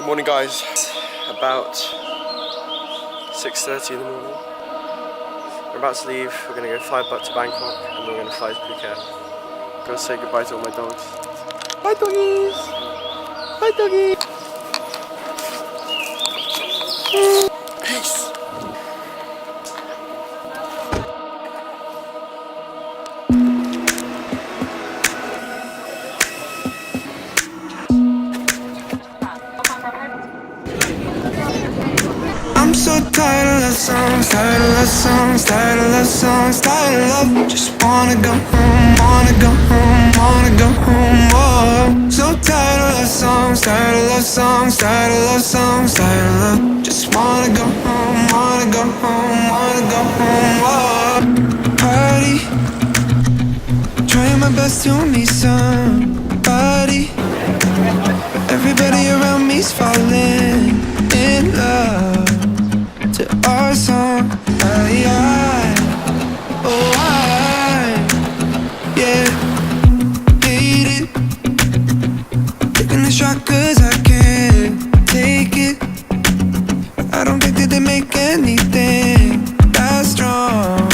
Morning guys, about 6:30 in the morning. We're about to leave. We're going to go fly back to Bangkok and we're going to fly to Phuket. Go say goodbye to all my dogs. Bye doggies! Bye doggies! Peace! I'm so tired of love songs, tired of love songs, tired of love songs, tired of love. Just wanna go home, wanna go home, wanna go home. Oh, so tired of love songs, tired of love songs, tired of love songs, tired of love. Just wanna go home, wanna go home, wanna go home. Oh, party, trying my best to meet somebody. Everybody around me's falling in love to our song. Yeah, hate it. Taking the shot cause I can't take it. I don't think that they make anything that strong,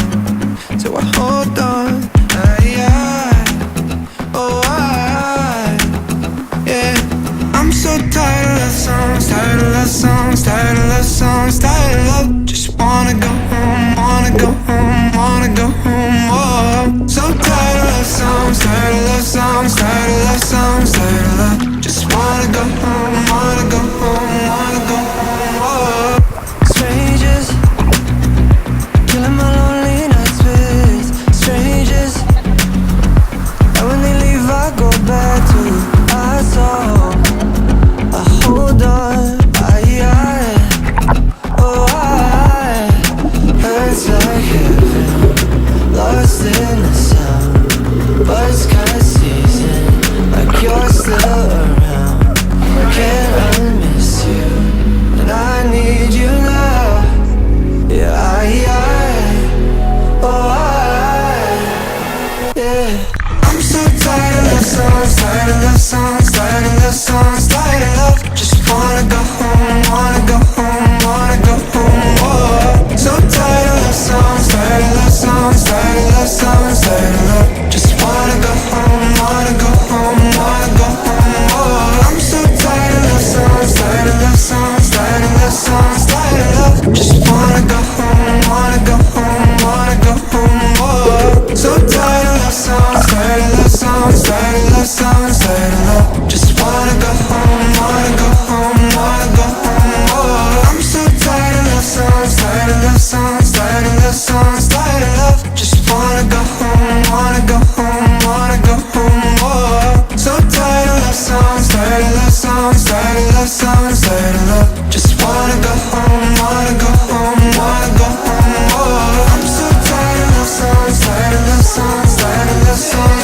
so I hold on. Yeah, I'm so tired of love songs, tired of love songs, tired of love songs, tired of love. Just wanna go home, wanna go home, wanna go home. Oh, so tired of love songs, tired of love songs, tired of love songs, tired of love. Just wanna go home, wanna go home, wanna go home. Oh, strangers, killing my lonely nights with strangers. And when they leave I go back to our song. I hold on, hurts like heaven, lost in the sound. But it's kinda season, like you're still around. Can't unmiss you, and I need you now. Yeah, yeah. I'm so tired of love songs, tired of love songs, tired of love songs, tired of love. Just wanna go home, wanna go home, wanna go home. Oh, so tired of love songs, tired of love songs, tired of love songs, tired of love. Just wanna go home, wanna go home, wanna go home. Oh, I'm so tired of love songs, tired of love songs, tired of love songs, tired of love. Just wanna go home, wanna go home, wanna go home. Oh, so tired of love songs, tired of love songs, tired of love songs, tired of love. Just wanna go home, wanna go home, wanna go home. Oh, I'm so tired of love songs, tired of love songs, tired of love songs, tired of love. Just wanna go home, wanna go home, wanna go home. Oh, so tired of love songs, tired of love songs, tired of love songs, tired of love. Just wanna go home, wanna go home, wanna go home. Oh, I'm so tired of love songs, tired of love songs, tired of love songs.